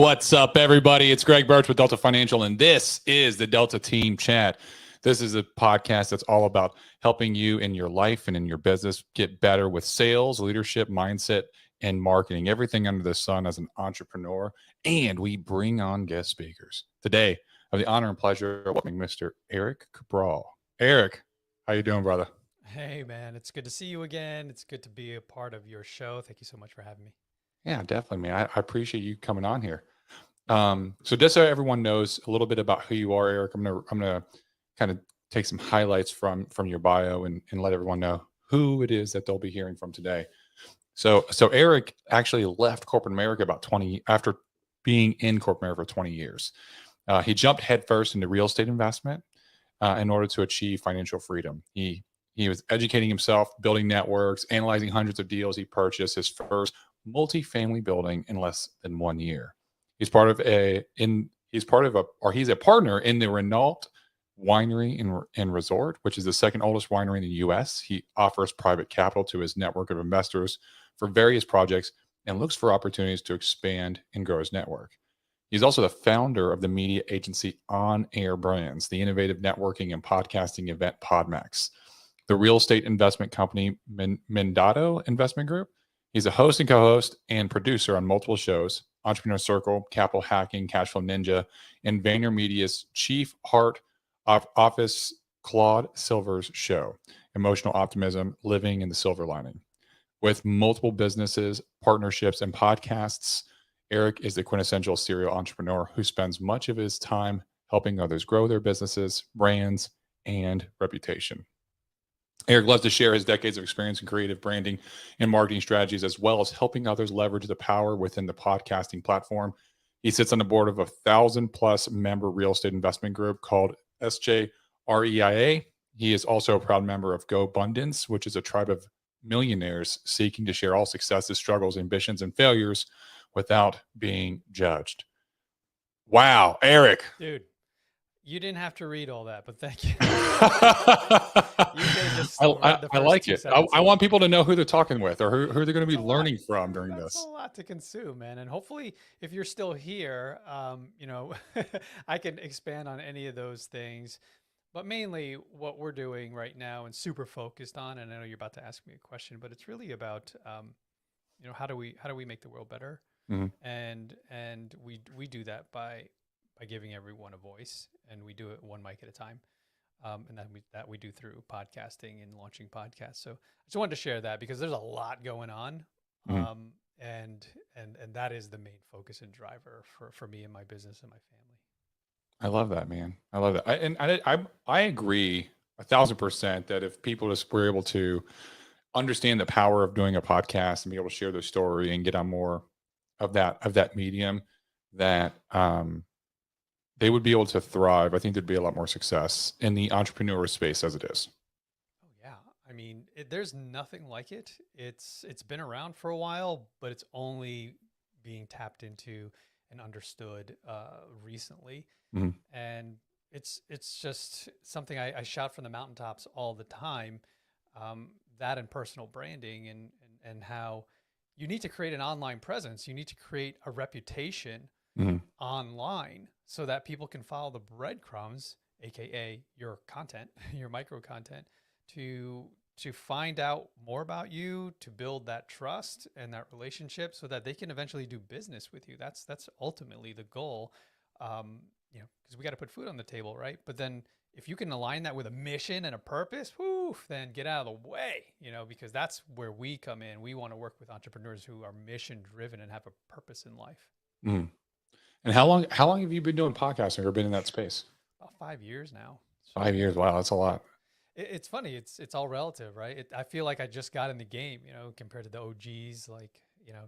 What's up, everybody? It's Greg Birch with Delta Financial, and this is the Delta Team Chat. This is a podcast that's all about helping you in your life and in your business get better with sales, leadership, mindset, and marketing, everything under the sun as an entrepreneur. And we bring on guest speakers. Today, I have the honor and pleasure of welcoming Mr. Erik Cabral. Erik, how you doing, brother? Hey, man, it's good to see you again. It's good to be a part of your show. Thank you so much for having me. Yeah, definitely, man. I appreciate you coming on here. So just so everyone knows a little bit about who you are, Erik, I'm gonna kind of take some highlights from your bio and let everyone know who it is that they'll be hearing from today. So Erik actually left corporate America about 20 after being in corporate America for 20 years. He jumped headfirst into real estate investment in order to achieve financial freedom. He was educating himself, building networks, analyzing hundreds of deals. He purchased his first multifamily building in less than 1 year. He's a partner in the Renault Winery and Resort, which is the second oldest winery in the U.S. He offers private capital to his network of investors for various projects and looks for opportunities to expand and grow his network. He's also the founder of the media agency On Air Brands, the innovative networking and podcasting event Podmax, the real estate investment company Mendato Investment Group. He's a host and co-host and producer on multiple shows: Entrepreneur Circle, Capital Hacking, Cashflow Ninja, and VaynerMedia's Chief Heart Office Claude Silver's show, Emotional Optimism, Living in the Silver Lining. With multiple businesses, partnerships, and podcasts, Erik is the quintessential serial entrepreneur who spends much of his time helping others grow their businesses, brands, and reputation. Erik loves to share his decades of experience in creative branding and marketing strategies, as well as helping others leverage the power within the podcasting platform. He sits on the board of a 1,000+ member real estate investment group called SJREIA. He is also a proud member of GoBundance, which is a tribe of millionaires seeking to share all successes, struggles, ambitions, and failures without being judged. Wow, Erik. Dude, you didn't have to read all that, but thank you. I like it. I want people to know who they're talking with or who they're going to be learning from during That's this. a lot to consume, man. And hopefully, if you're still here, I can expand on any of those things. But mainly, what we're doing right now and super focused on, and I know you're about to ask me a question, but it's really about, how do we make the world better? Mhm. And we do that by giving everyone a voice, and we do it one mic at a time. And that we do through podcasting and launching podcasts. So I just wanted to share that because there's a lot going on. Mhm. And that is the main focus and driver for me and my business and my family. I love that, man. I love that. I agree 1,000% that if people just were able to understand the power of doing a podcast and be able to share their story and get on more of that medium, that they would be able to thrive. I think there'd be a lot more success in the entrepreneur space as it is. Oh yeah, I mean, there's nothing like it. It's been around for a while, but it's only being tapped into and understood recently. Mhm. And it's just something I shout from the mountaintops all the time. That and personal branding and how you need to create an online presence. You need to create a reputation Mhm. online so that people can follow the breadcrumbs, aka your content, your micro content, to find out more about you, to build that trust and that relationship so that they can eventually do business with you. That's ultimately the goal. Because we got to put food on the table, right? But then if you can align that with a mission and a purpose, then get out of the way, because that's where we come in. We want to work with entrepreneurs who are mission driven and have a purpose in life. Mhm. And how long have you been doing podcasting or been in that space? About 5 years now. So 5 years. Wow, that's a lot. it's funny. It's all relative, right? I feel like I just got in the game, compared to the OGs like,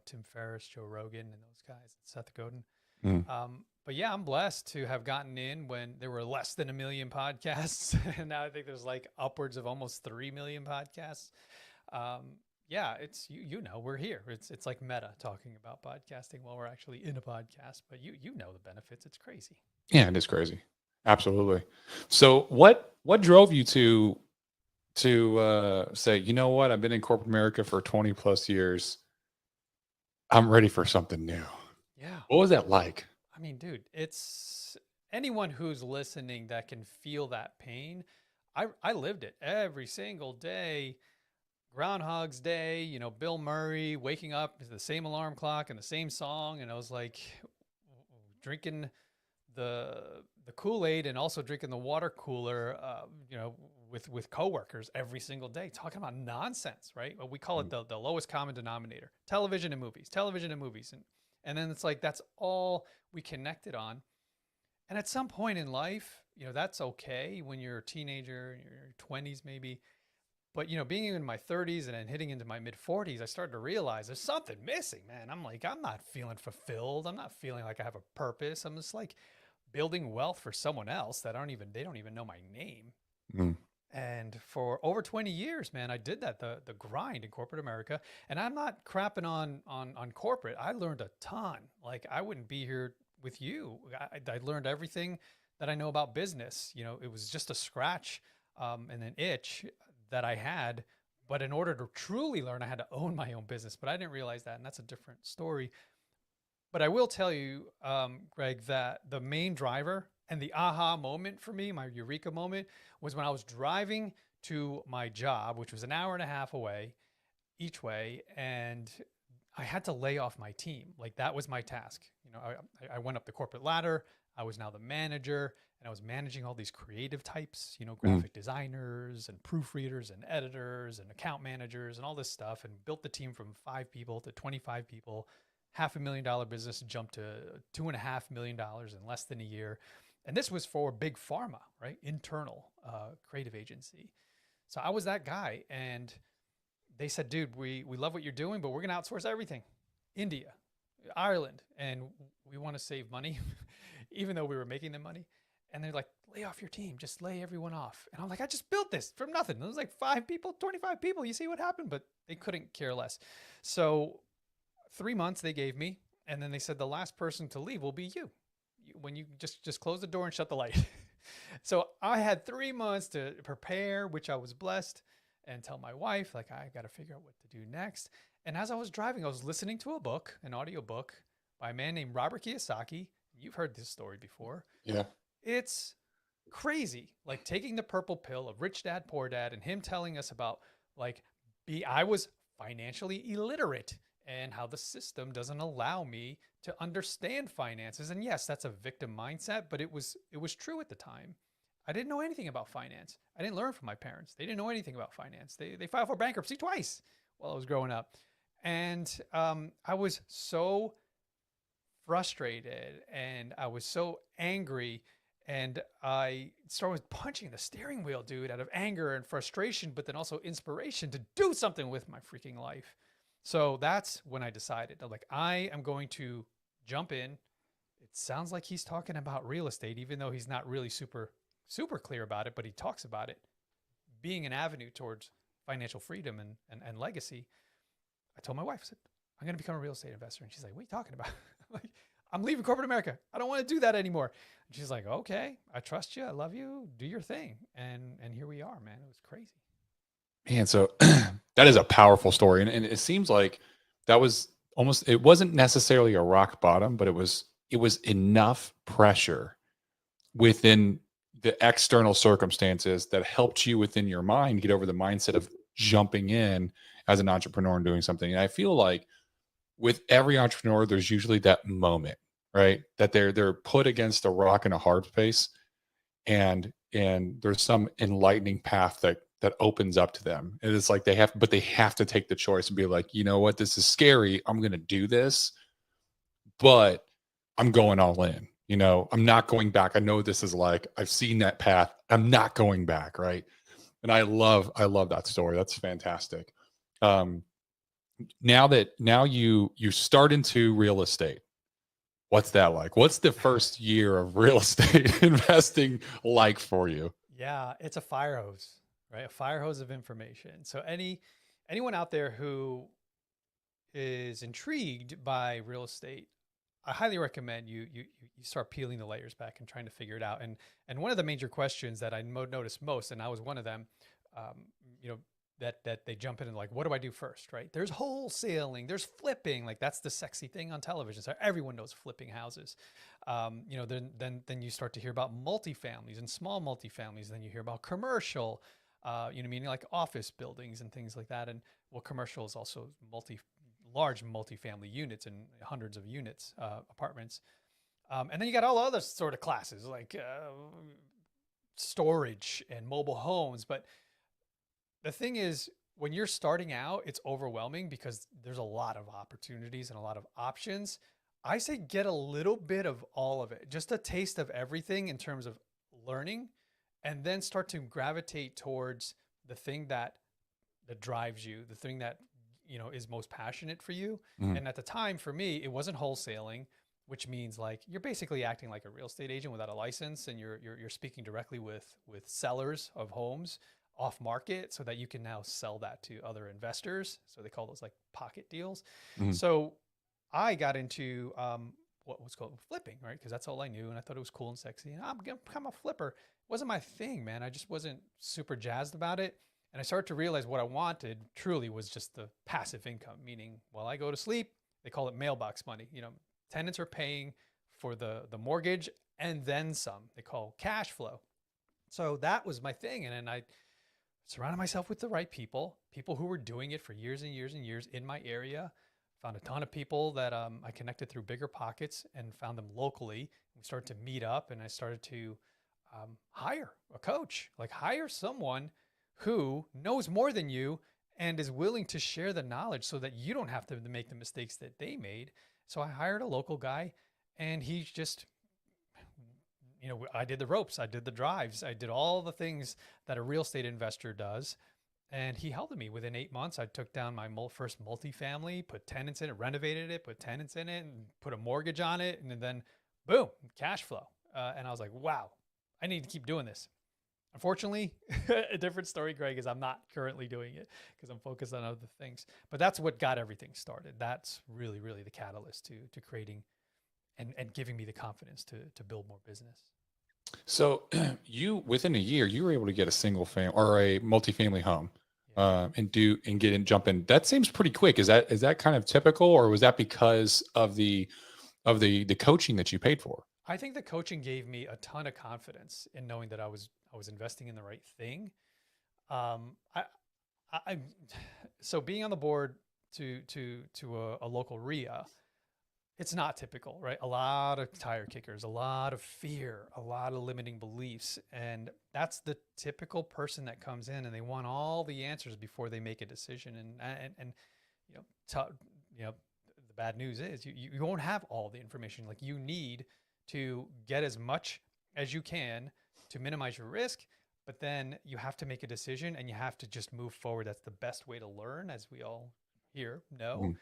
Tim Ferriss, Joe Rogan, and those guys, Seth Godin. Mhm. But yeah, I'm blessed to have gotten in when there were less than 1 million podcasts. And now I think there's like upwards of almost 3 million podcasts. Yeah, it's, we're here. It's like meta talking about podcasting while we're actually in a podcast, but you know the benefits. It's crazy. Yeah, it is crazy. Absolutely. So what drove you to say, you know what, I've been in corporate America for 20+ years. I'm ready for something new. Yeah. What was that like? I mean, dude, it's anyone who's listening that can feel that pain. I lived it every single day. Groundhog's Day, Bill Murray waking up to the same alarm clock and the same song, and I was like drinking the Kool-Aid and also drinking the water cooler, with coworkers every single day, talking about nonsense, right? Well, we call it the lowest common denominator: television and movies, and then it's like that's all we connected on. And at some point in life, that's okay when you're a teenager, in your 20s maybe. But being in my 30s and then hitting into my mid 40s, I started to realize there's something missing, man. I'm like, I'm not feeling fulfilled. I'm not feeling like I have a purpose. I'm just like building wealth for someone else they don't even know my name. Mm. And for over 20 years, man, I did that, the grind in corporate America. And I'm not crapping on corporate. I learned a ton. Like I wouldn't be here with you. I learned everything that I know about business. It was just a scratch, and an itch that I had. But in order to truly learn, I had to own my own business. But I didn't realize that, and that's a different story. But I will tell you, Greg, that the main driver and the aha moment for me, my eureka moment, was when I was driving to my job, which was an hour and a half away each way, and I had to lay off my team. Like that was my task. I went up the corporate ladder. I was now the manager, and I was managing all these creative types, Mm. graphic designers and proofreaders and editors and account managers and all this stuff, and built the team from 5 people to 25 people. $500,000 business jumped to $2.5 million in less than a year. And this was for big pharma, right? Internal creative agency. So I was that guy. And they said, dude, we love what you're doing, but we're going to outsource everything. India, Ireland, and we want to save money, even though we were making them money. And they're like, lay off your team, just lay everyone off. And I'm like, I just built this from nothing. It was like 5 people, 25 people. You see what happened? But they couldn't care less. So 3 months they gave me, and then they said the last person to leave will be you. When you just close the door and shut the light. So I had 3 months to prepare, which I was blessed, and tell my wife, like, I got to figure out what to do next. And as I was driving, I was listening to an audio book by a man named Robert Kiyosaki. You've heard this story before. Yeah. It's crazy. Like taking the purple pill of Rich Dad, Poor Dad, and him telling us about like, I was financially illiterate and how the system doesn't allow me to understand finances. And yes, that's a victim mindset, but it was true at the time. I didn't know anything about finance. I didn't learn from my parents. They didn't know anything about finance. They filed for bankruptcy twice while I was growing up. And I was so frustrated and I was so angry, and I started punching the steering wheel, dude, out of anger and frustration, but then also inspiration to do something with my freaking life. So that's when I decided, like, I am going to jump in. It sounds like he's talking about real estate, even though he's not really super clear about it, but he talks about it being an avenue towards financial freedom and legacy. I told my wife, I said, I'm going to become a real estate investor. And she's like, what are you talking about? I'm like, I'm leaving corporate America. I don't want to do that anymore. And she's like, okay, I trust you. I love you. Do your thing. And here we are, man. It was crazy. Man, so that is a powerful story. And it seems like that was almost, it wasn't necessarily a rock bottom, but it was enough pressure within the external circumstances that helped you within your mind get over the mindset of jumping in as an entrepreneur and doing something. And I feel like with every entrepreneur, there's usually that moment, right? That they're put against a rock and a hard place, and there's some enlightening path that opens up to them. And it's like they have to take the choice and be like, you know what, this is scary. I'm gonna do this, but I'm going all in. I'm not going back. I know this is like, I've seen that path. I'm not going back. Right. And I love that story. That's fantastic. Now you start into real estate. What's that like? What's the first year of real estate investing like for you? Yeah, it's a fire hose, right? A fire hose of information. So anyone out there who is intrigued by real estate, I highly recommend you start peeling the layers back and trying to figure it out. And one of the major questions that I noticed most, and I was one of them, um, you know, that they jump in and like, what do I do first? Right? There's wholesaling, there's flipping. Like that's the sexy thing on television. So everyone knows flipping houses. Then you start to hear about multifamilies and small multifamilies. Then you hear about commercial, meaning like office buildings and things like that. And well, commercial is also large multifamily units and hundreds of units, apartments. And then you got all other sort of classes like storage and mobile homes. But the thing is, when you're starting out, it's overwhelming because there's a lot of opportunities and a lot of options. I say get a little bit of all of it, just a taste of everything in terms of learning, and then start to gravitate towards the thing that drives you, the thing that is most passionate for you. Mhm. And at the time, for me, it wasn't wholesaling, which means like you're basically acting like a real estate agent without a license, and you're speaking directly with sellers of homes off market so that you can now sell that to other investors. So they call those like pocket deals. Mhm. So I got into what was called flipping, right? Because that's all I knew, and I thought it was cool and sexy. And I'm gonna become a flipper. It wasn't my thing, man. I just wasn't super jazzed about it. And I started to realize what I wanted truly was just the passive income, meaning while I go to sleep, they call it mailbox money. Tenants are paying for the mortgage and then some. They call cash flow. So that was my thing. And then I surrounded myself with the right people who were doing it for years and years and years in my area. Found a ton of people that I connected through Bigger Pockets and found them locally. We started to meet up, and I started to hire a coach, like hire someone who knows more than you and is willing to share the knowledge so that you don't have to make the mistakes that they made. So I hired a local guy, and he just, I did the ropes, I did the drives, I did all the things that a real estate investor does. And he helped me within 8 months. I took down my first multifamily, put tenants in it, renovated it, put tenants in it, and put a mortgage on it. And then boom, cash flow. And I was like, wow, I need to keep doing this. Unfortunately, a different story, Greg, is I'm not currently doing it because I'm focused on other things. But that's what got everything started. That's really, really the catalyst to creating and giving me the confidence to build more business. So you within a year, you were able to get a single family or a multifamily home, Yeah. and get in, jump in. That seems pretty quick. Is that kind of typical, or was that because of the coaching that you paid for? I think the coaching gave me a ton of confidence in knowing that I was investing in the right thing. I, I so being on the board to a local RIA, it's not typical, right? A lot of tire kickers, a lot of fear, a lot of limiting beliefs, and that's the typical person that comes in and they want all the answers before they make a decision. And you know, t- the bad news is you won't have all the information. Like you need to get as much as you can to minimize your risk, but then you have to make a decision and you have to just move forward. That's the best way to learn, as we all here know. Mhm.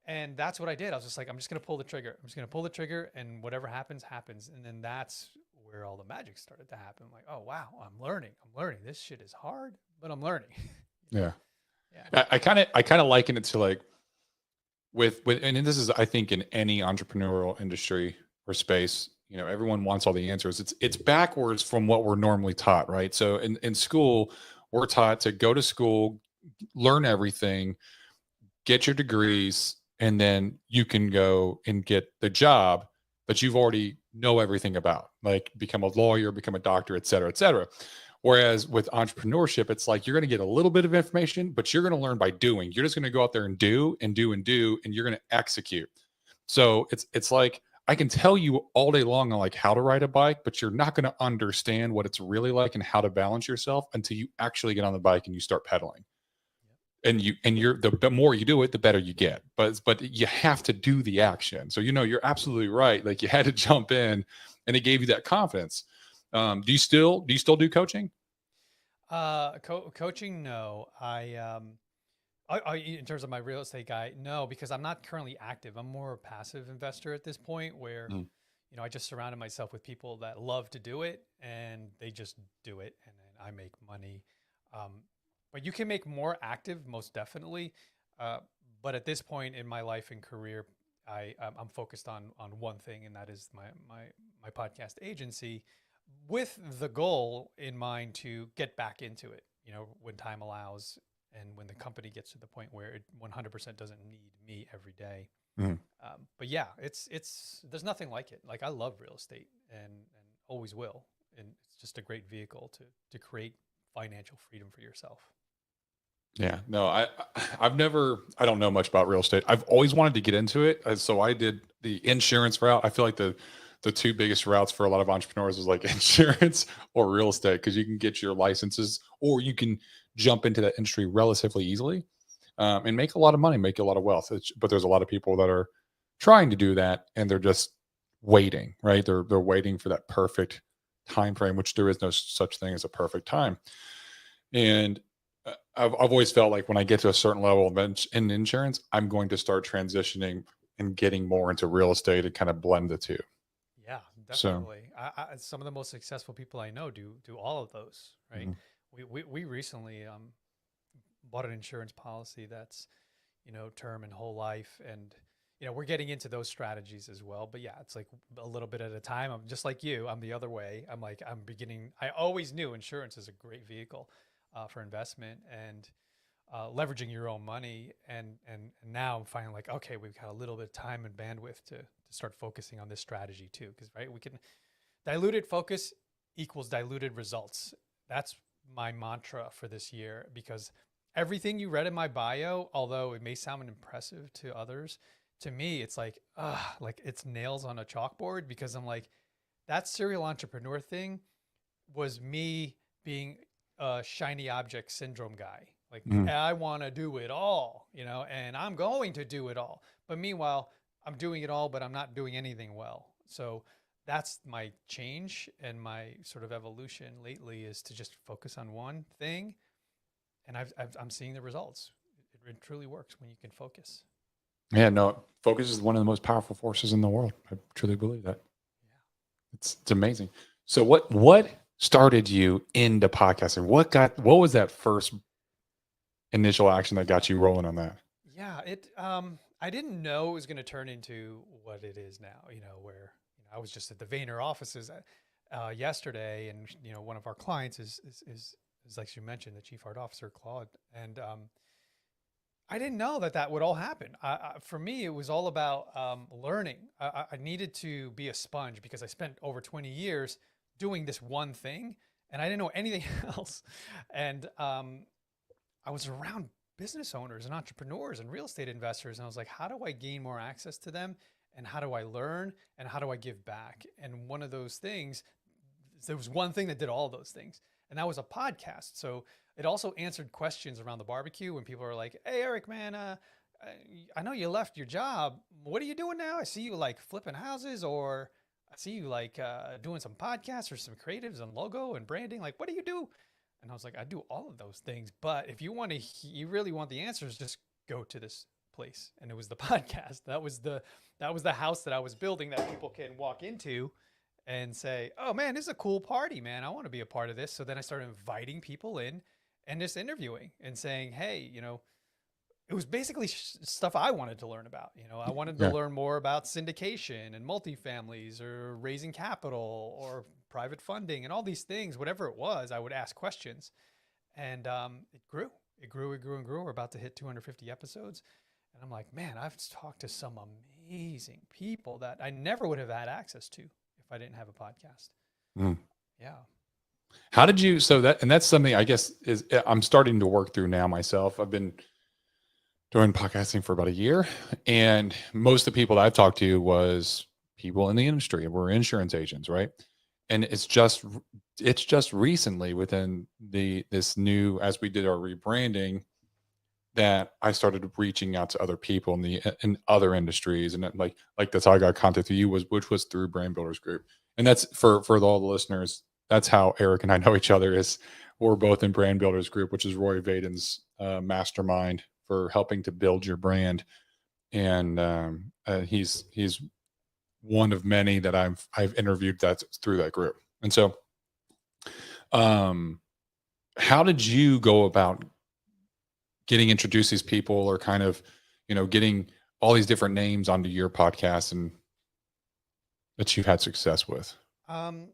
And that's what I did. I was just like, I'm just going to pull the trigger. I'm just going to pull the trigger, and whatever happens, happens. And then that's where all the magic started to happen. I'm like, oh, wow, I'm learning. I'm learning. This shit is hard, but I'm learning. Yeah. Yeah. I kind of liken it to like with and this is I think in any entrepreneurial industry or space, everyone wants all the answers. It's backwards from what we're normally taught, right? So in school, we're taught to go to school, learn everything, get your degrees, and then you can go and get the job that you've already know everything about, like become a lawyer, become a doctor, et cetera, et cetera. Whereas with entrepreneurship, it's like you're going to get a little bit of information, but you're going to learn by doing. You're just going to go out there and do and do and do, and you're going to execute. So it's like I can tell you all day long on like how to ride a bike, but you're not going to understand what it's really like and how to balance yourself until you actually get on the bike and you start pedaling. And the more you do it, the better you get. But you have to do the action. So you're absolutely right. Like you had to jump in, and it gave you that confidence. Do you still do coaching? Coaching, no. In terms of my real estate guy, no, because I'm not currently active. I'm more a passive investor at this point where, Mm. I just surrounded myself with people that love to do it and they just do it, and then I make money. Um, but you can make more active, most definitely. Uh, but at this point in my life and career, I'm focused on one thing, and that is my podcast agency, with the goal in mind to get back into it, when time allows. and when the company gets to the point where it 100% doesn't need me every day. Mhm. But yeah, it's there's nothing like it. Like I love real estate and always will, and it's just a great vehicle to create financial freedom for yourself. Yeah, no, I've never, I don't know much about real estate. I've always wanted to get into it. So I did the insurance route. I feel like the two biggest routes for a lot of entrepreneurs is like insurance or real estate, because you can get your licenses or you can jump into that industry relatively easily, and make a lot of money, make a lot of wealth. But there's a lot of people that are trying to do that and they're just waiting, right? They're waiting for that perfect time frame, which there is no such thing as a perfect time. And I've always felt like when I get to a certain level of in insurance, I'm going to start transitioning and getting more into real estate and kind of blend the two. Yeah, So, definitely. Some of the most successful people I know do all of those, right? mhm. We recently bought an insurance policy that's, term and whole life, and we're getting into those strategies as well. But yeah, it's like a little bit at a time. I'm just like you. I'm the other way. I'm like I'm beginning. I always knew insurance is a great vehicle for investment and leveraging your own money. And now I'm finding like, okay, we've got a little bit of time and bandwidth to start focusing on this strategy too, because right, we can diluted focus equals diluted results. That's my mantra for this year, because everything you read in my bio, although it may sound impressive to others, to me, it's like it's nails on a chalkboard, because I'm like, that serial entrepreneur thing was me being a shiny object syndrome guy. Like, Mhm. I want to do it all, and I'm going to do it all. But meanwhile, I'm doing it all, but I'm not doing anything well. So that's my change and my sort of evolution lately, is to just focus on one thing. And I'm seeing the results. It truly works when you can focus. Yeah, no, focus is one of the most powerful forces in the world. I truly believe that. Yeah. It's amazing. So what started you into podcasting? What was that first initial action that got you rolling on that? Yeah, I didn't know it was going to turn into what it is now, where I was just at the Vayner offices yesterday, and one of our clients is like you mentioned, the chief art officer, Claude. And I didn't know that would all happen. For me, it was all about learning. I needed to be a sponge, because I spent over 20 years doing this one thing and I didn't know anything else. And I was around business owners and entrepreneurs and real estate investors. And I was like, how do I gain more access to them? And how do I learn? And how do I give back? And one of those things, there was one thing that did all of those things, and that was a podcast. So it also answered questions around the barbecue when people are like, hey, Erik, man, I know you left your job. What are you doing now? I see you like flipping houses, or I see you like doing some podcasts or some creatives and logo and branding. Like, what do you do? And I was like, I do all of those things. But if you want to, you really want the answers, just go to this place. And it was the podcast. That was the house that I was building, that people can walk into and say, oh man, this is a cool party, man. I want to be a part of this. So then I started inviting people in and just interviewing and saying, hey, it was basically stuff I wanted to learn about. I wanted to Yeah. learn more about syndication and multifamilies or raising capital or private funding and all these things. Whatever it was, I would ask questions, and it grew. It grew. It grew and grew. We're about to hit 250 episodes, and I'm like, man, I've talked to some amazing people that I never would have had access to if I didn't have a podcast. Mm. Yeah. How did you, and that's something I guess is I'm starting to work through now myself. I've been doing podcasting for about a year, and most of the people that I've talked to was people in the industry. We're insurance agents, right? And it's just recently within this new, as we did our rebranding, that I started reaching out to other people in other industries, and like that's how I got contact with you, which was through Brand Builders Group. And that's for all the listeners. That's how Erik and I know each other, is we're both in Brand Builders Group, which is Roy Vaden's mastermind for helping to build your brand. And he's one of many that I've interviewed that's through that group. And so, um, how did you go about getting introduced to these people, or kind of, getting all these different names onto your podcast and that you've had success with? Um,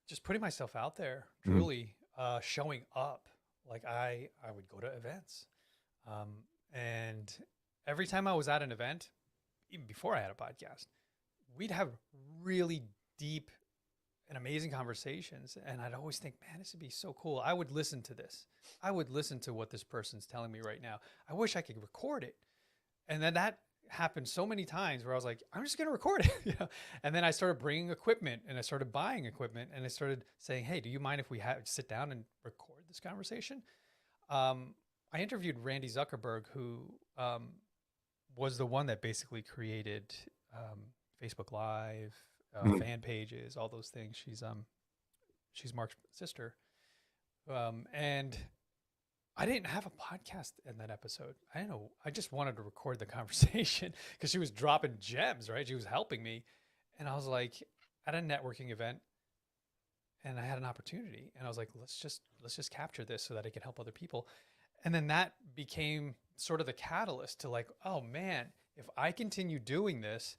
just putting myself out there, Mhm. truly, showing up. Like I would go to events. And every time I was at an event, even before I had a podcast, we'd have really deep and amazing conversations. And I'd always think, man, this would be so cool. I would listen to this. I would listen to what this person's telling me right now. I wish I could record it. And then that happened so many times where I was like, I'm just going to record it. And then I started bringing equipment and I started buying equipment and I started saying, hey, do you mind if we sit down and record this conversation? I interviewed Randy Zuckerberg, who was the one that basically created Facebook Live, fan pages, all those things. She's Mark's sister, and I didn't have a podcast in that episode. I didn't know. I just wanted to record the conversation because she was dropping gems, right? She was helping me, and I was like at a networking event, and I had an opportunity, and I was like, let's just capture this so that it can help other people. And then that became sort of the catalyst to like, oh man, if I continue doing this,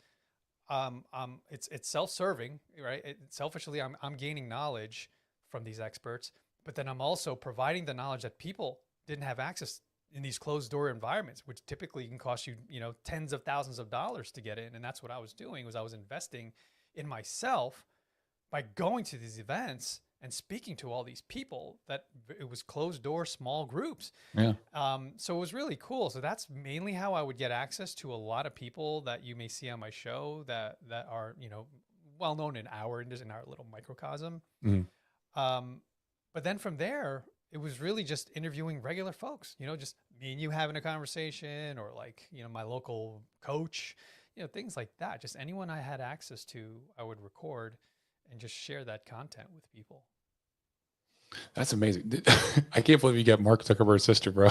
it's self-serving, right? Selfishly, I'm gaining knowledge from these experts, but then I'm also providing the knowledge that people didn't have access in these closed door environments, which typically can cost you, tens of thousands of dollars to get in. And that's what I was doing, was I was investing in myself by going to these events and speaking to all these people that it was closed door, small groups. Yeah. So it was really cool. So that's mainly how I would get access to a lot of people that you may see on my show that are, well known in our little microcosm. But then from there, it was really just interviewing regular folks, just me and you having a conversation, or like, my local coach, things like that. Just anyone I had access to, I would record and just share that content with people. That's amazing. I can't believe you got Mark Zuckerberg's sister, bro,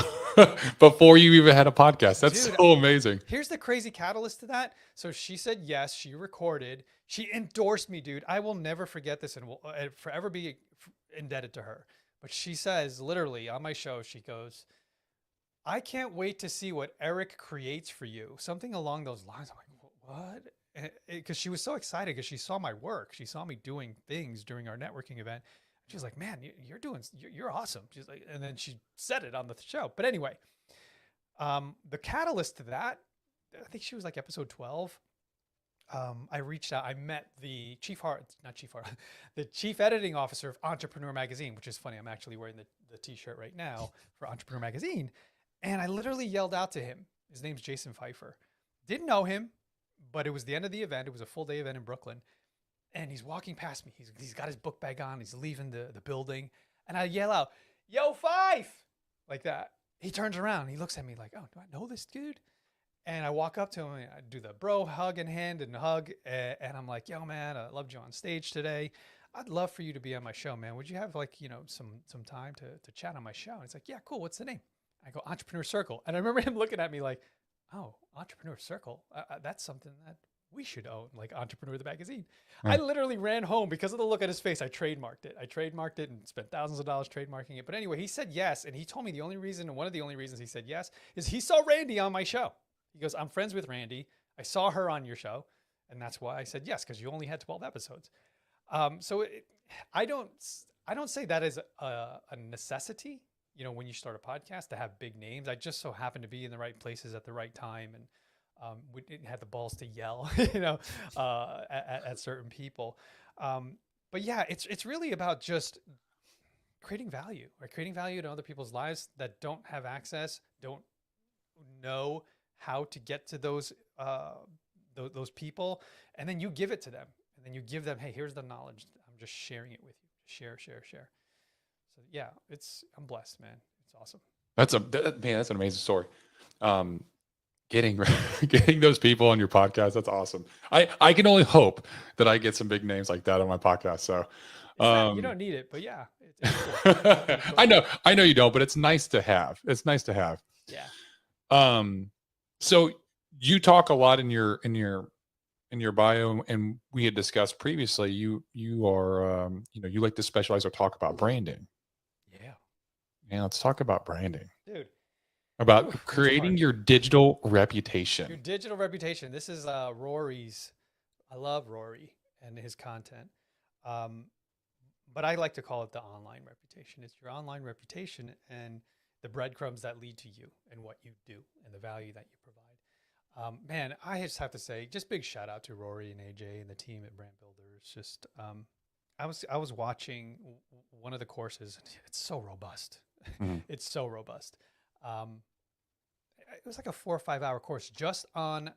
before you even had a podcast. That's Dude, so amazing. Here's the crazy catalyst to that. So she said yes, she recorded, she endorsed me, dude. I will never forget this and will forever be indebted to her. But she says, literally on my show, she goes, I can't wait to see what Erik creates for you. Something along those lines. I'm like, what? Because she was so excited because she saw my work. She saw me doing things during our networking event. She's like, man, you're awesome. She's like, and then she said it on the show. But anyway, the catalyst to that, I think she was like episode 12. I reached out. I met the the chief editing officer of Entrepreneur Magazine, which is funny. I'm actually wearing the t-shirt right now for Entrepreneur Magazine. And I literally yelled out to him. His name's Jason Pfeiffer. Didn't know him, but it was the end of the event. It was a full day event in Brooklyn. And he's walking past me. He's got his book bag on. He's leaving the building. And I yell out, yo, Fife! Like that. He turns around. He looks at me like, oh, do I know this dude? And I walk up to him and I do the bro hug and hand and hug. And I'm like, yo, man, I loved you on stage today. I'd love for you to be on my show, man. Would you have like, some time to chat on my show? And he's like, yeah, cool. What's the name? I go, Entrepreneur Circle. And I remember him looking at me like, oh, Entrepreneur Circle. That's something that we should own, like Entrepreneur the Magazine. I literally ran home because of the look on his face. I trademarked it and spent thousands of dollars trademarking it. But anyway, he said yes. And he told me one of the only reasons he said yes is he saw Randy on my show. He goes, I'm friends with Randy. I saw her on your show. And that's why I said yes, because you only had 12 episodes. I don't say that is a necessity, when you start a podcast, to have big names. I just so happen to be in the right places at the right time. And we didn't have the balls to yell, at certain people. But yeah, it's really about just creating value, right? Creating value to other people's lives that don't have access, don't know how to get to those people. And then you give it to them, and then you give them, hey, here's the knowledge. I'm just sharing it with you. Share. So yeah, I'm blessed, man. It's awesome. That's an amazing story. Getting those people on your podcast, that's awesome. I can only hope that I get some big names like that on my podcast. So you don't need it, but yeah, it's cool. Cool. I know you don't, but it's nice to have. It's nice to have. Yeah. So you talk a lot in your bio, and we had discussed previously, you are, you like to specialize or talk about branding. Yeah. Let's talk about branding, dude. About creating your digital reputation. Your digital reputation. This is Rory's. I love Rory and his content. But I like to call it the online reputation. It's your online reputation. And the breadcrumbs that lead to you and what you do and the value that you provide. Man, I just have to say, just big shout out to Rory and AJ and the team at Brand Builders. Just, I was watching one of the courses. And it's so robust. Mhm. It's so robust. It was like a 4 or 5 hour course just on.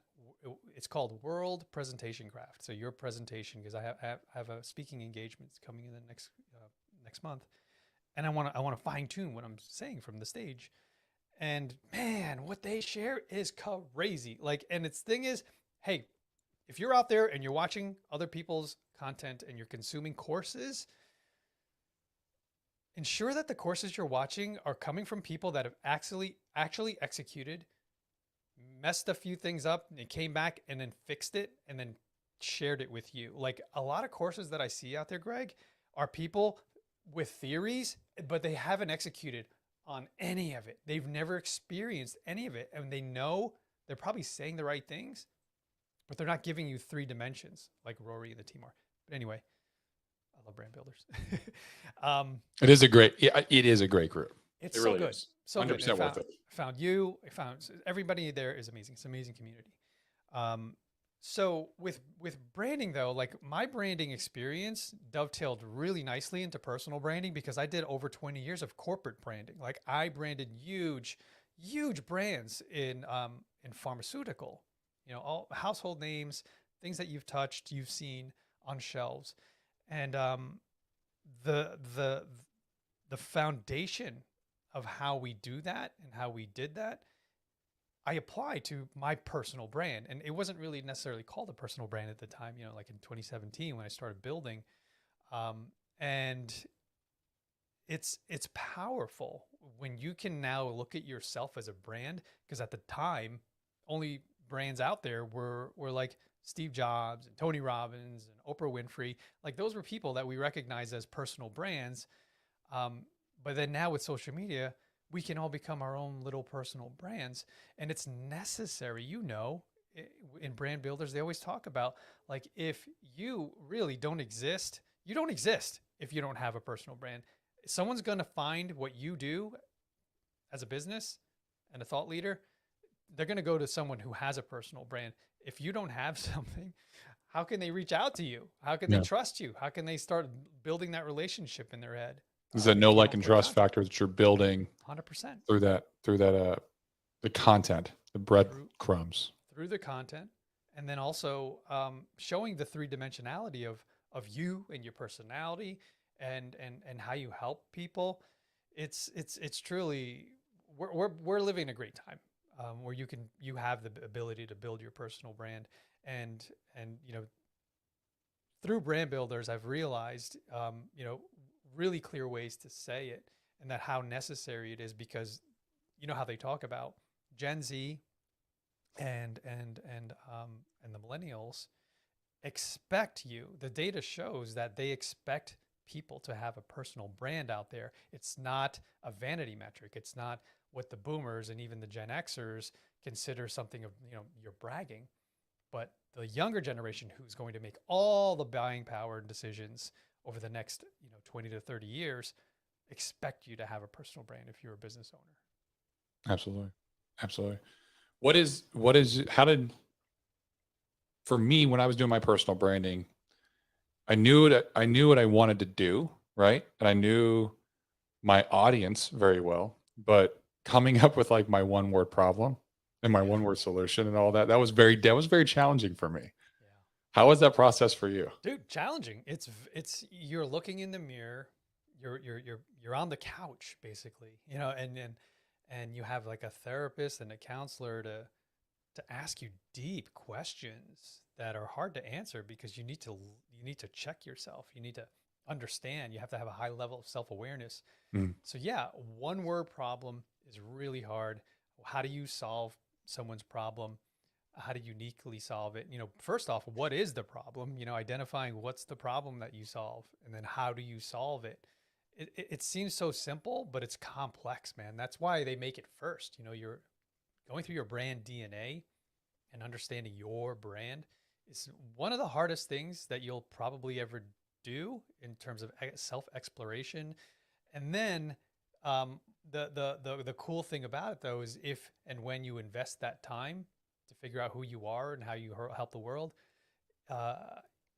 It's called World Presentation Craft. So your presentation, because I have a speaking engagement coming in the next month, and I want to fine tune what I'm saying from the stage. And man, what they share is crazy. Like, and its thing is, hey, if you're out there and you're watching other people's content and you're consuming courses, ensure that the courses you're watching are coming from people that have actually executed, messed a few things up, and came back and then fixed it and then shared it with you. Like a lot of courses that I see out there, Greg, are people with theories, but they haven't executed on any of it. They've never experienced any of it. And they know they're probably saying the right things, but they're not giving you 3 dimensions like Rory and the team are. But anyway, I love Brand Builders. It is a great group. It's It so really good. is. So 100% good. worth it. Found you. I found everybody there is amazing. It's an amazing community. So with branding though, like my branding experience dovetailed really nicely into personal branding because I did over 20 years of corporate branding. Like I branded huge brands in pharmaceutical, all household names, things that you've touched, you've seen on shelves. And the foundation of how we do that and how we did that, I apply to my personal brand. And it wasn't really necessarily called a personal brand at the time, like in 2017 when I started building. And it's powerful when you can now look at yourself as a brand, because at the time, only brands out there were like Steve Jobs and Tony Robbins and Oprah Winfrey. Like those were people that we recognize as personal brands. But then now with social media, we can all become our own little personal brands, and it's necessary. In brand builders, they always talk about like, if you really don't exist, you don't exist if you don't have a personal brand. Someone's going to find what you do as a business and a thought leader. They're going to go to someone who has a personal brand. If you don't have something, how can they reach out to you? How can they trust you? How can they start building that relationship in their head? Is that know, like, and trust factor that you're building 100% through the content, the breadcrumbs through the content, and then also showing the 3-dimensionality of you and your personality and how you help people. It's truly, we're living a great time where you have the ability to build your personal brand, and through brand builders, I've realized really clear ways to say it, and that how necessary it is, because how they talk about Gen Z and the millennials expect you. The data shows that they expect people to have a personal brand out there. It's not a vanity metric. It's not what the boomers and even the Gen Xers consider something of, you're bragging, but the younger generation who's going to make all the buying power decisions over the next 20 to 30 years expect you to have a personal brand if you're a business owner. Absolutely. For me, when I was doing my personal branding, I knew what I wanted to do, right? And I knew my audience very well, but coming up with like my one word problem and my one word solution and all that was very challenging for me. Yeah. How was that process for you? Dude, challenging. It's you're looking in the mirror, you're on the couch basically, and you have like a therapist and a counselor to ask you deep questions that are hard to answer, because you need to check yourself. You need to understand. You have to have a high level of self-awareness. So yeah, one word problem is really hard. How do you solve someone's problem? How to uniquely solve it? First off, what is the problem? Identifying what's the problem that you solve, and then how do you solve it? It seems so simple, but it's complex, man. That's why they make it first. You're going through your brand DNA and understanding your brand is one of the hardest things that you'll probably ever do in terms of self-exploration. And then The cool thing about it though is if and when you invest that time to figure out who you are and how you help the world, uh,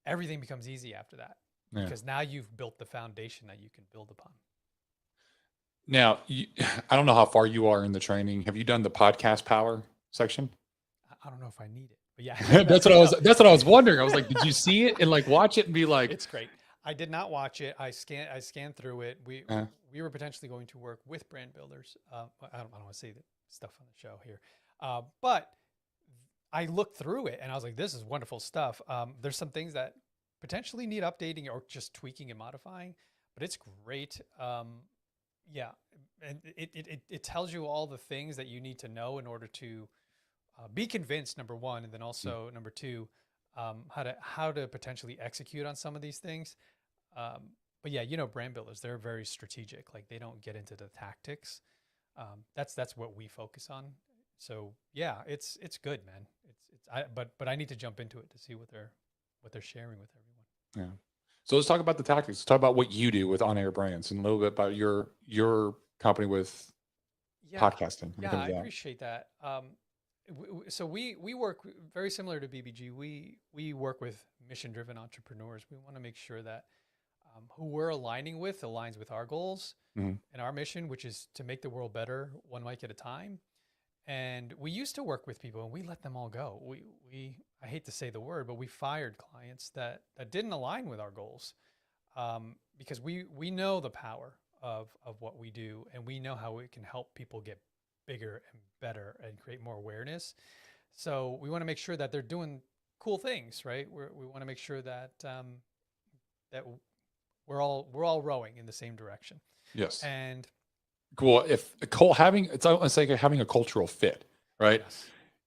everything becomes easy after that Yeah. because now you've built the foundation that you can build upon. Now, I don't know how far you are in the training. Have you done the podcast power section? I don't know if I need it, but yeah, That's what I no, was. That's what I was wondering. I was like, did you see it and like watch it and be like, it's great. I did not watch it. I scanned through it. uh, We were potentially going to work with brand builders. I don't want to say the stuff on the show here, but I looked through it and I was like, this is wonderful stuff. There's some things that potentially need updating or just tweaking and modifying, but it's great. Yeah, and it tells you all the things that you need to know in order to be convinced, number one, and then also number two, how to potentially execute on some of these things. But yeah, brand builders, they're very strategic. Like they don't get into the tactics. That's what we focus on. So yeah, it's good, man. But I need to jump into it to see what they're sharing with everyone. yeah. So let's talk about the tactics. Let's talk about what you do with on-air brands and a little bit about your company with Yeah, podcasting. yeah, I appreciate that. So we work very similar to BBG. We work with mission-driven entrepreneurs. We want to make sure that who we're aligning with aligns with our goals Mhm. and our mission, which is to make the world better one mic at a time. And we used to work with people and we let them all go. I hate to say the word, but we fired clients that didn't align with our goals, because we know the power of what we do and we know how it can help people get bigger and better and create more awareness. So we want to make sure that they're doing cool things, right? We want to make sure that that we're all rowing in the same direction. Yes. And Cool. If it's like having a cultural fit, right?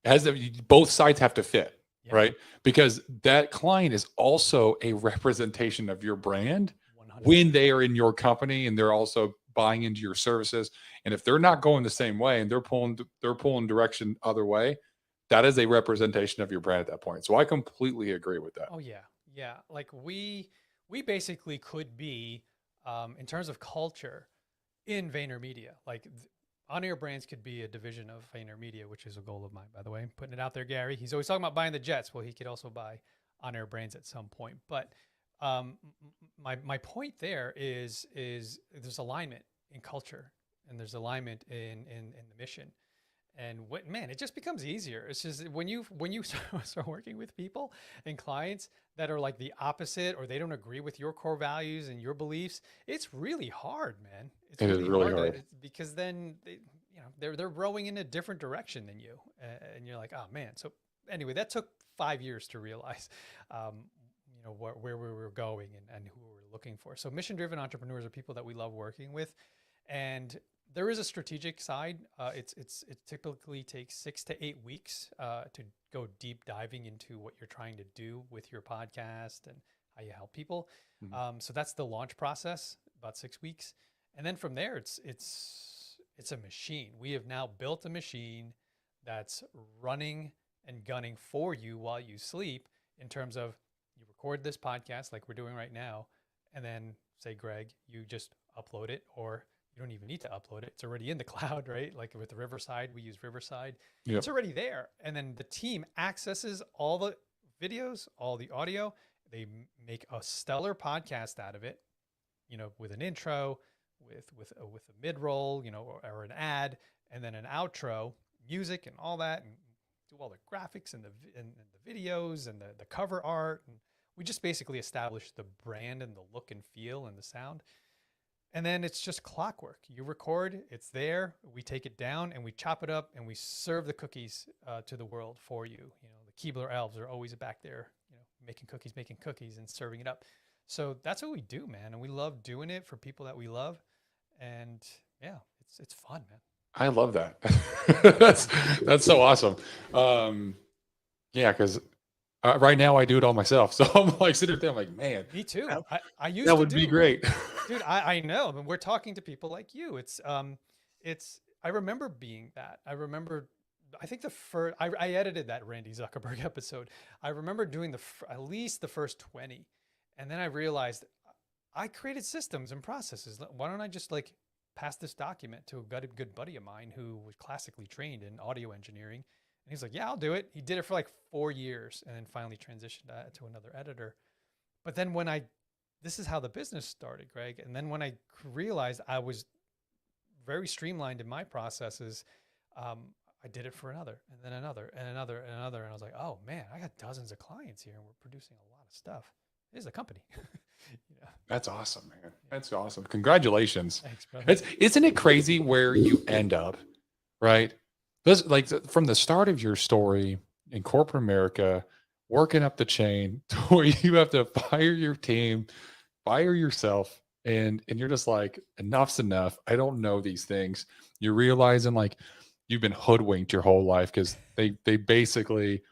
yes, Both sides have to fit, yeah, right? Because that client is also a representation of your brand 100. when they are in your company and they're also buying into your services. And if they're not going the same way and they're pulling direction other way, that is a representation of your brand at that point. So I completely agree with that. Oh yeah, yeah. Like we basically could be, in terms of culture, in VaynerMedia. Like on-air brands could be a division of VaynerMedia, which is a goal of mine, by the way. I'm putting it out there, Gary. He's always talking about buying the jets. Well, he could also buy on-air brands at some point. But my point there is there's alignment in culture and there's alignment in the mission. And man, it just becomes easier. It's just when you start working with people and clients that are like the opposite or they don't agree with your core values and your beliefs, it's really hard, man. It's It is really really hard hard. because then they're rowing in a different direction than you, and you're like, oh man. So anyway, that took 5 years to realize, where we were going and who we were looking for. So mission-driven entrepreneurs are people that we love working with, and there is a strategic side. It typically takes 6 to 8 weeks to go deep diving into what you're trying to do with your podcast and how you help people. Mhm. So that's the launch process, about 6 weeks, and then from there, it's a machine. We have now built a machine that's running and gunning for you while you sleep. In terms of you record this podcast like we're doing right now, and then say, Greg, you just upload it, or you don't even need to upload it. It's already in the cloud, right? Like with Riverside, we use Riverside. Yep. It's already there. And then the team accesses all the videos, all the audio. They make a stellar podcast out of it, with an intro, with a mid-roll, or an ad, and then an outro, music and all that, and do all the graphics and the videos and the cover art. And we just basically establish the brand and the look and feel and the sound. And then it's just clockwork. You record, it's there. We take it down and we chop it up and we serve the cookies to the world for you. The Keebler elves are always back there, making cookies and serving it up. So that's what we do, man. And we love doing it for people that we love. And yeah, it's fun, man. I love that. That's so awesome. Yeah, because right now I do it all myself. So I'm like sitting there, I'm like, man, Me too. that, I used that to would be do, great. dude. I know. And we're talking to people like you. I remember being that. I think the first, I edited that Randy Zuckerberg episode. I remember doing at least the first 20. And then I realized I created systems and processes. Why don't I just like passed this document to a good buddy of mine who was classically trained in audio engineering. And he's like, yeah, I'll do it. He did it for like 4 years and then finally transitioned to another editor. But then this is how the business started, Greg. And then when I realized I was very streamlined in my processes, I did it for another and then another and another and another. And I was like, oh man, I got dozens of clients here and we're producing a lot of stuff. It is a company. That's awesome, man. That's awesome. Congratulations. Thanks, brother. Isn't it crazy where you end up, right? This, like from the start of your story in corporate America, working up the chain to where you have to fire your team, fire yourself, and you're just like, enough's enough. I don't know these things. You're realizing like you've been hoodwinked your whole life because they basically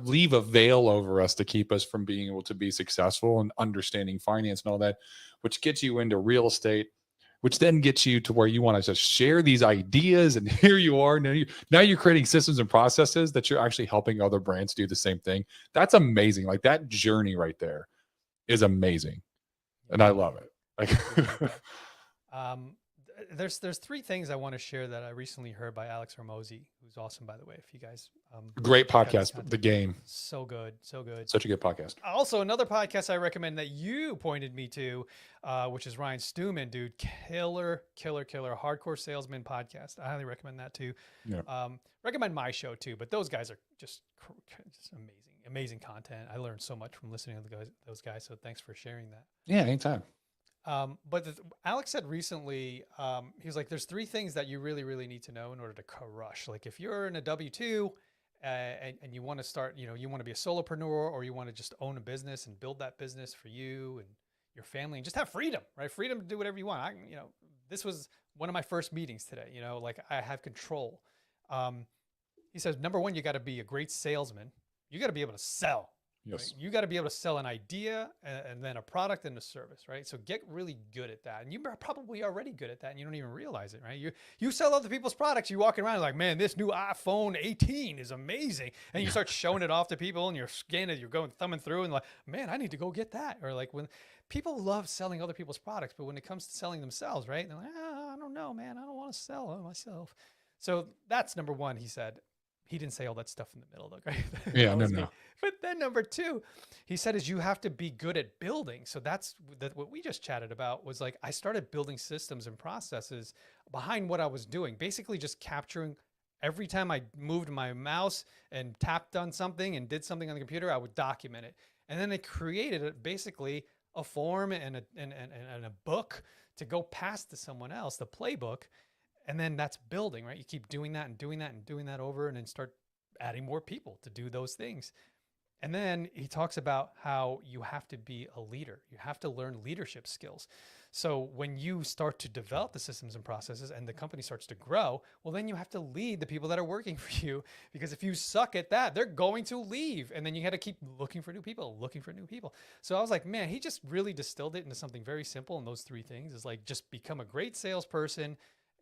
leave a veil over us to keep us from being able to be successful and understanding finance and all that, which gets you into real estate, which then gets you to where you want to just share these ideas. And here you are. Now you're creating systems and processes that you're actually helping other brands do the same thing. That's amazing. Like that journey right there is amazing. And I love it. Like, there's 3 things I want to share that I recently heard by Alex Hormozy, who's awesome, by the way. If you guys, great podcast, The Game. So good. Such a good podcast. Also, another podcast I recommend that you pointed me to, which is Ryan Stewman, dude. Killer hardcore salesman podcast. I highly recommend that too. Yeah. Recommend my show too, but those guys are just amazing content. I learned so much from listening to those guys. So thanks for sharing that. Yeah, anytime. But Alex said recently, he was like, there's 3 things that you really, really need to know in order to crush. Like if you're in a W-2 and you want to start, you want to be a solopreneur or you want to just own a business and build that business for you and your family and just have freedom, right? Freedom to do whatever you want. This was one of my first meetings today, like I have control. He says, number 1, you got to be a great salesman. You got to be able to sell. Yes. Right? You got to be able to sell an idea and then a product and a service, right? So get really good at that. And you're probably already good at that and you don't even realize it, right? You sell other people's products, you walking around like, man, this new iPhone 18 is amazing. And you start showing it off to people and you're scanning, you're going thumbing through and like, man, I need to go get that. Or like when people love selling other people's products, but when it comes to selling themselves, right? They're like, I don't know, man. I don't want to sell it myself. So that's number 1, he said. He didn't say all that stuff in the middle though, right? Yeah, no. But then number 2, he said, is you have to be good at building. So that's what we just chatted about was like, I started building systems and processes behind what I was doing, basically just capturing every time I moved my mouse and tapped on something and did something on the computer, I would document it. And then they created basically a form and a book to go pass to someone else, the playbook. And then that's building, right? You keep doing that and doing that and doing that over and then start adding more people to do those things. And then he talks about how you have to be a leader. You have to learn leadership skills. So when you start to develop the systems and processes and the company starts to grow, well, then you have to lead the people that are working for you, because if you suck at that, they're going to leave. And then you got to keep looking for new people. So I was like, man, he just really distilled it into something very simple. And those 3 things is like, just become a great salesperson,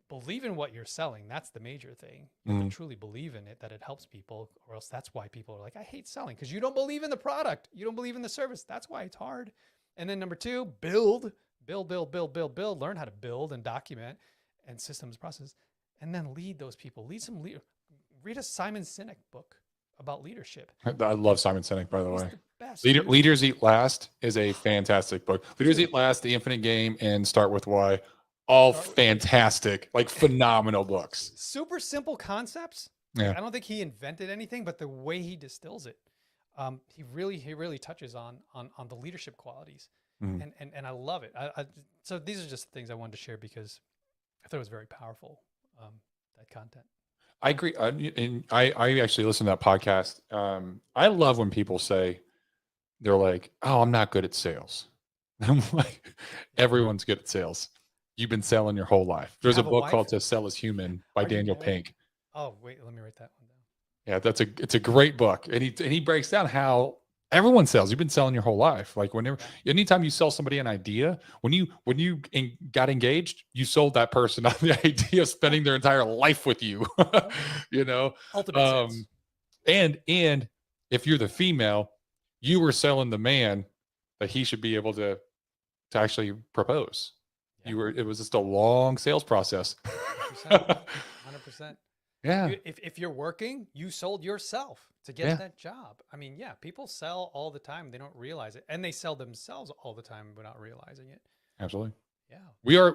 believe in what you're selling. That's the major thing. You have to truly believe in it, that it helps people, or else that's why people are like, I hate selling, because you don't believe in the product. You don't believe in the service. That's why it's hard. And then number 2, build, learn how to build and document and systems process, and then lead those people. Read a Simon Sinek book about leadership. I love Simon Sinek, by the way. The best. Leaders Eat Last is a fantastic book. Leaders Eat Last, The Infinite Game, and Start With Why. All fantastic, like phenomenal books. Super simple concepts. Yeah. I don't think he invented anything, but the way he distills it, he really touches on the leadership qualities, and I love it. So these are just things I wanted to share because I thought it was very powerful, that content. I agree. And I actually listen to that podcast. I love when people say they're like, "Oh, I'm not good at sales." I'm like, everyone's good at sales. You've been selling your whole life. There's a book called "To Sell Is Human" by Daniel Pink. Oh, wait, let me write that one down. Yeah, it's a great book, and he breaks down how everyone sells. You've been selling your whole life. Like anytime you sell somebody an idea, when you got engaged, you sold that person on the idea of spending their entire life with you. Ultimate sense. And if you're the female, you were selling the man that he should be able to actually propose. It was just a long sales process. 100%. 100%. Yeah. If you're working, you sold yourself to get that job. I mean, yeah, people sell all the time. They don't realize it. And they sell themselves all the time without realizing it. Absolutely. Yeah.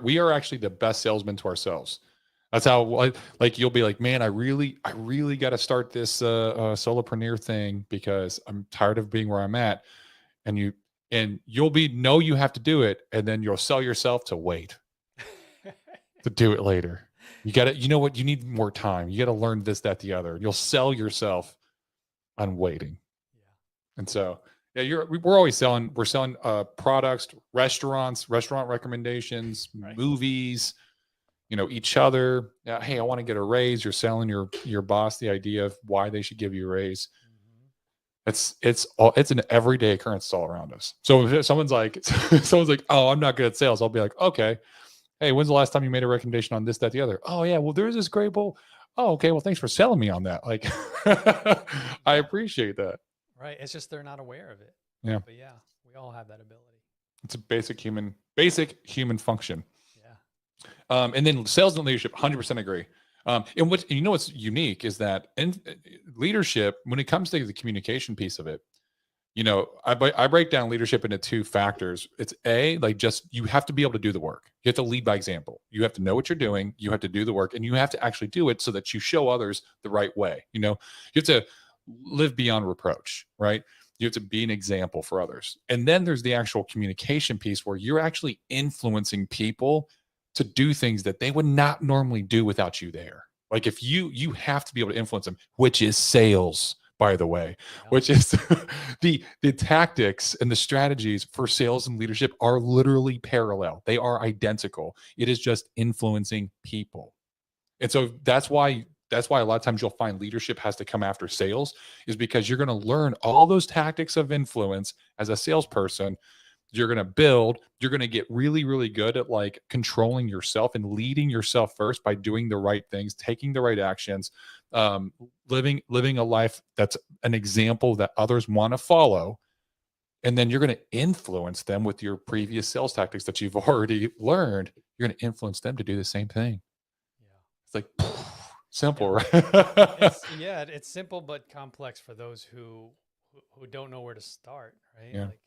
We are actually the best salesmen to ourselves. That's how, like, you'll be like, man, I really got to start this solopreneur thing because I'm tired of being where I'm at. And you'll know you have to do it. And then you'll sell yourself to wait to do it later. You got to, you know what? You need more time. You got to learn this, that, the other. You'll sell yourself on waiting. Yeah. And so, yeah, we're always selling. We're selling products, restaurant recommendations, movies, each other. Hey, I want to get a raise. You're selling your boss the idea of why they should give you a raise. It's an everyday occurrence all around us. So if someone's like, oh, I'm not good at sales, I'll be like, okay, hey, when's the last time you made a recommendation on this, that, the other? Oh yeah, well, there's this great bowl. Oh, okay, well, thanks for selling me on that. Like, I appreciate that. Right. It's just they're not aware of it. Yeah. But yeah, we all have that ability. It's a basic human function. Yeah. And then sales and leadership, 100% agree. And what's unique is that in leadership, when it comes to the communication piece of it, I break down leadership into two factors. It's you have to be able to do the work. You have to lead by example. You have to know what you're doing. You have to do the work, and you have to actually do it so that you show others the right way. You have to live beyond reproach, right? You have to be an example for others. And then there's the actual communication piece where you're actually influencing people to do things that they would not normally do without you there. Like if you have to be able to influence them, which is sales, by the way, which is the tactics and the strategies for sales and leadership are literally parallel. They are identical. It is just influencing people. And so that's why a lot of times you'll find leadership has to come after sales, is because you're going to learn all those tactics of influence as a salesperson. You're going to build, you're going to get really, really good at like controlling yourself and leading yourself first by doing the right things, taking the right actions, living a life that's an example that others want to follow. And then you're going to influence them with your previous sales tactics that you've already learned. You're going to influence them to do the same thing. Yeah. It's like simple, right? It's simple, but complex for those who don't know where to start, right? Yeah. Like,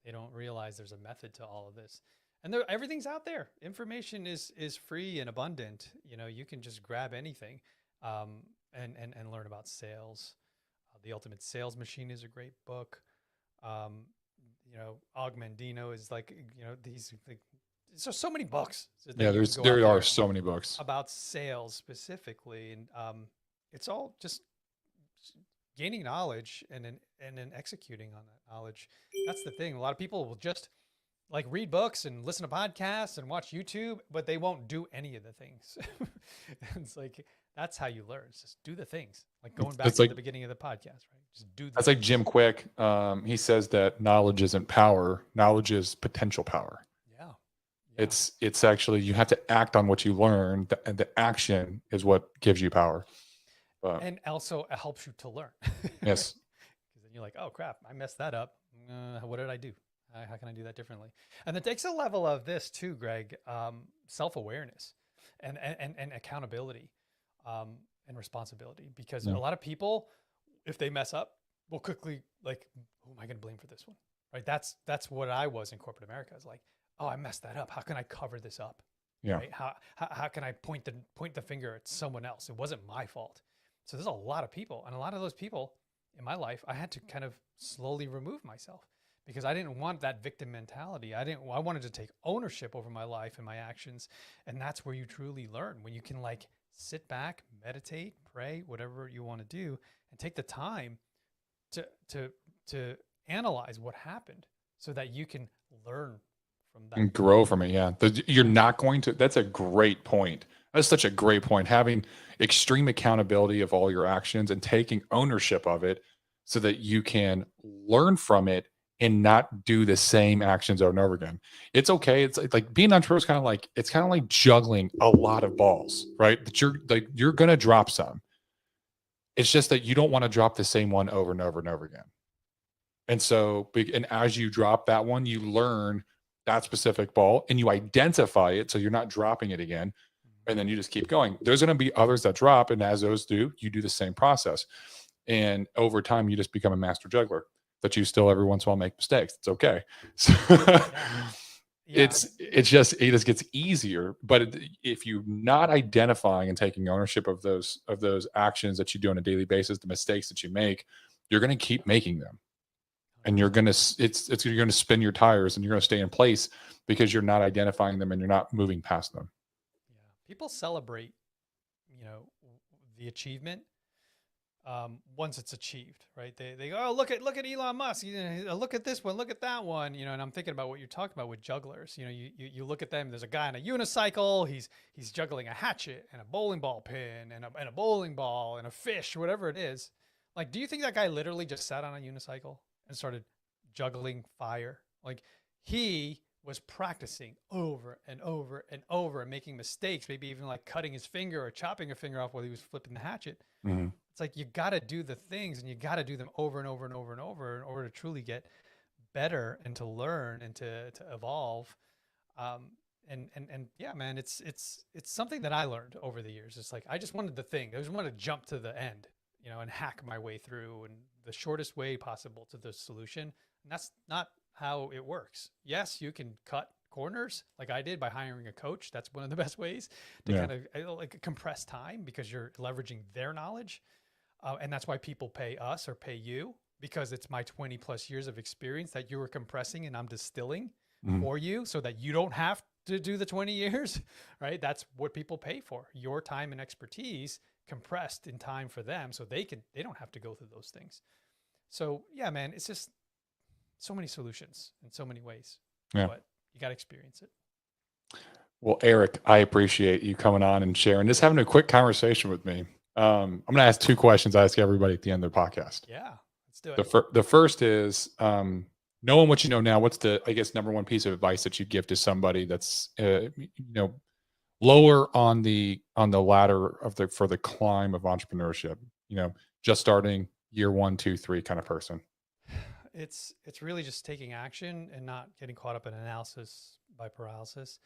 they don't realize there's a method to all of this, and everything's out there. Information is free and abundant. You can just grab anything, and learn about sales. The Ultimate Sales Machine is a great book. Og Mandino is so many books. There are so many books about sales specifically, and it's all just gaining knowledge and then executing on that knowledge. That's the thing. A lot of people will just like read books and listen to podcasts and watch YouTube, but they won't do any of the things. It's like, that's how you learn. It's just do the things. Like going back to the beginning of the podcast, right? Just do. That's like Jim Quick. He says that knowledge isn't power. Knowledge is potential power. Yeah. It's actually, you have to act on what you learn, and the action is what gives you power. And also it helps you to learn. Yes. Because then you're like, oh crap, I messed that up. What did I do? How can I do that differently? And it takes a level of this too, Greg, self-awareness and accountability, and responsibility, because a lot of people, if they mess up, will quickly like, who am I going to blame for this one? Right. That's what I was in corporate America. It's like, oh, I messed that up. How can I cover this up? Yeah. Right? How can I point the finger at someone else? It wasn't my fault. So there's a lot of people, and a lot of those people in my life, I had to kind of slowly remove myself, because I didn't want that victim mentality. I wanted to take ownership over my life and my actions. And that's where you truly learn, when you can like sit back, meditate, pray, whatever you want to do, and take the time to analyze what happened so that you can learn from that and grow from it. Yeah. You're not going to, that's a great point. That's such a great point. Having extreme accountability of all your actions and taking ownership of it so that you can learn from it and not do the same actions over and over again. It's okay. It's like being an entrepreneur is it's kind of like juggling a lot of balls, right? That you're going to drop some. It's just that you don't want to drop the same one over and over and over again. And so, and as you drop that one, you learn that specific ball and you identify it so you're not dropping it again, and then you just keep going. There's going to be others that drop, and as those do, you do the same process. And over time, you just become a master juggler. That you still every once in a while make mistakes. It's okay. So Yeah. it just gets easier. But if you're not identifying and taking ownership of those actions that you do on a daily basis, the mistakes that you make, you're going to keep making them, and you're going to you're going to spin your tires, and you're going to stay in place because you're not identifying them and you're not moving past them. Yeah. People celebrate, you know, the achievement once it's achieved, right? They go, oh, look at Elon Musk. You know, look at this one, look at that one. You know, and I'm thinking about what you're talking about with jugglers. You know, you look at them. There's a guy on a unicycle. He's juggling a hatchet and a bowling ball pin and a bowling ball and a fish, whatever it is. Like, do you think that guy literally just sat on a unicycle and started juggling fire? Like, he was practicing over and over and over and making mistakes, maybe even like cutting his finger or chopping a finger off while he was flipping the hatchet. Mm-hmm. It's like, you got to do the things, and you got to do them over and over and over and over in order to truly get better and to learn and to evolve. And yeah, man, it's something that I learned over the years. It's like, I just wanted the thing. I just wanted to jump to the end, you know, and hack my way through and the shortest way possible to the solution. And that's not how it works. Yes, you can cut corners like I did by hiring a coach. That's one of the best ways to kind of like compress time, because you're leveraging their knowledge. And that's why people pay us or pay you, because it's my 20 plus years of experience that you were compressing and I'm distilling for you so that you don't have to do the 20 years, right? That's what people pay for, your time and expertise compressed in time for them, so they don't have to go through those things. So yeah, man, it's just so many solutions in so many ways, but you got to experience it. Well, Erik, I appreciate you coming on and sharing, just having a quick conversation with me. I'm going to ask two questions I ask everybody at the end of the podcast. Yeah, let's do it. The first is, knowing what you know now, what's the, I guess, number one piece of advice that you give to somebody that's, lower on the ladder for the climb of entrepreneurship, just starting year 1, 2, 3 kind of person? It's really just taking action and not getting caught up in analysis by paralysis.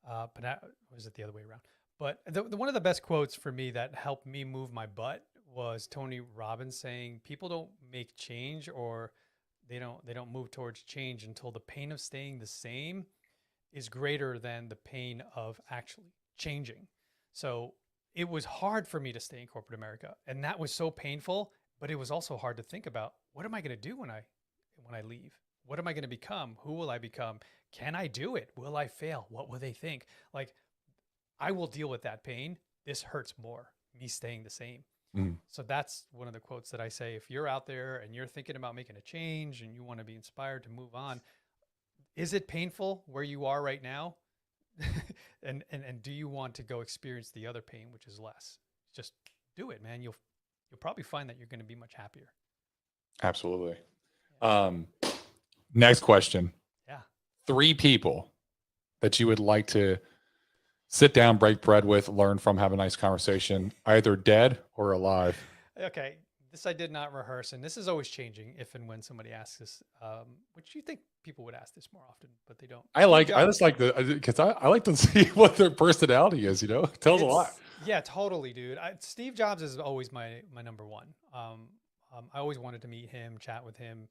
But that, was it the other way around? But one of the best quotes for me that helped me move my butt was Tony Robbins saying, people don't make change, or they don't move towards change until the pain of staying the same is greater than the pain of actually changing. So it was hard for me to stay in corporate America, and that was so painful, but it was also hard to think about, what am I going to do when I leave? What am I going to become? Who will I become? Can I do it? Will I fail? What will they think? Like, I will deal with that pain. This hurts more, me staying the same. So that's one of the quotes that I say, if you're out there and you're thinking about making a change and you want to be inspired to move on, is it painful where you are right now? and do you want to go experience the other pain, which is less? Just do it, man. You'll probably find that you're going to be much happier. Absolutely. Next question. Yeah. 3 people that you would like to sit down, break bread with, learn from, have a nice conversation, either dead or alive. Okay. This I did not rehearse, and this is always changing if and when somebody asks this, which you think people would ask this more often, but they don't. I just like because I like to see what their personality is, it tells a lot. Yeah, totally, dude. Steve Jobs is always my number one. I always wanted to meet him, chat with him.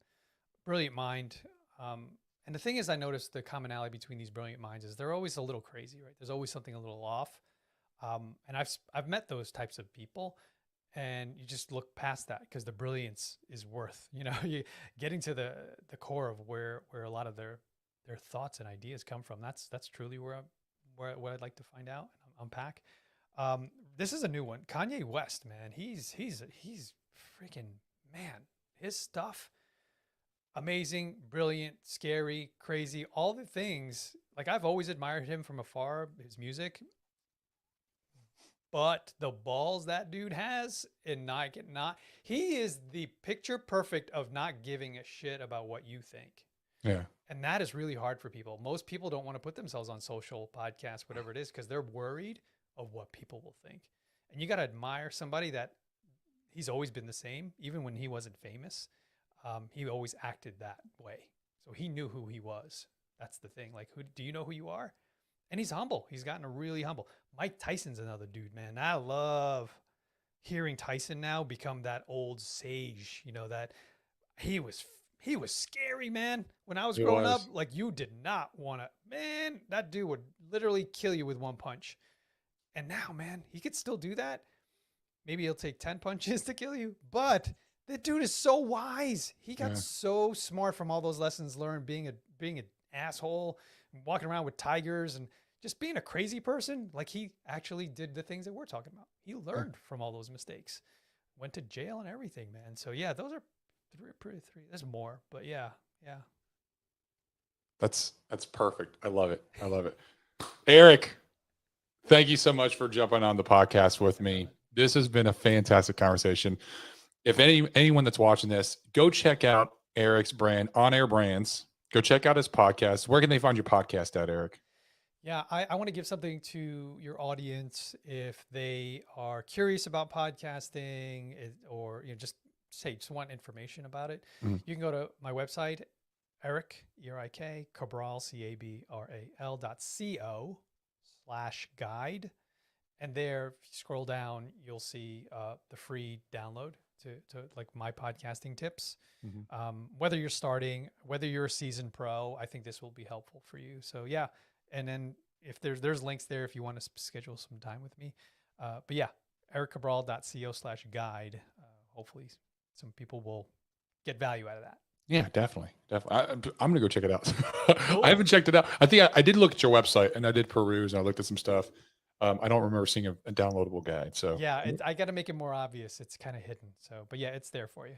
Brilliant mind. And the thing is, I noticed the commonality between these brilliant minds is they're always a little crazy, right? There's always something a little off. And I've met those types of people, and you just look past that because the brilliance is worth, you getting to the core of where a lot of their thoughts and ideas come from. That's truly what I'd like to find out and unpack. This is a new one. Kanye West, man. He's freaking, man, his stuff. Amazing, brilliant, scary, crazy, all the things. Like, I've always admired him from afar, his music, but the balls that dude has, and he is the picture perfect of not giving a shit about what you think. Yeah. And that is really hard for people. Most people don't want to put themselves on social podcasts, whatever it is, because they're worried of what people will think. And you got to admire somebody that he's always been the same, even when he wasn't famous. He always acted that way. So he knew who he was. That's the thing. Like, who do you know who you are? And he's humble. He's gotten a really humble. Mike Tyson's another dude, man. I love hearing Tyson now become that old sage, that he was scary, man. When I was He growing was. up, like, you did not want to, man, that dude would literally kill you with one punch. And now, man, he could still do that. Maybe he'll take 10 punches to kill you, but the dude is so wise. He got so smart from all those lessons learned, being an asshole, walking around with tigers and just being a crazy person. Like, he actually did the things that we're talking about. He learned from all those mistakes, went to jail and everything, man. So yeah, those are three. There's more, but yeah. That's perfect. I love it. Erik, thank you so much for jumping on the podcast with me. This has been a fantastic conversation. If anyone that's watching this, go check out Erik's brand, On Air Brands. Go check out his podcast. Where can they find your podcast at, Erik? Yeah, I want to give something to your audience if they are curious about podcasting or just want information about it. Mm-hmm. You can go to my website, Erik, E-R-I-K, Cabral, CABRAL.co/guide. And there, if you scroll down, you'll see the free download to like my podcasting tips. Mm-hmm. Whether you're starting, whether you're a seasoned pro, I think this will be helpful for you. So yeah. And then if there's links there, if you want to schedule some time with me, but yeah, erikcabral.co/guide. Hopefully some people will get value out of that. Yeah, definitely. I'm going to go check it out. Cool. I haven't checked it out. I think I did look at your website and I did peruse and I looked at some stuff. I don't remember seeing a downloadable guide. So yeah, I got to make it more obvious. It's kind of hidden. So, but yeah, it's there for you.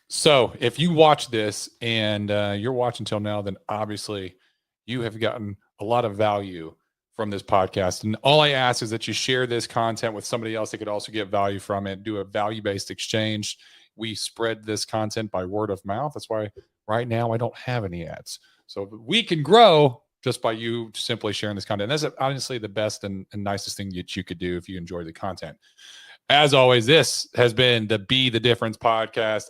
So if you watch this and you're watching till now, then obviously you have gotten a lot of value from this podcast. And all I ask is that you share this content with somebody else that could also get value from it, do a value-based exchange. We spread this content by word of mouth. That's why right now I don't have any ads. So we can grow just by you simply sharing this content. And that's honestly the best and nicest thing that you could do if you enjoy the content. As always, this has been the Be the Difference podcast.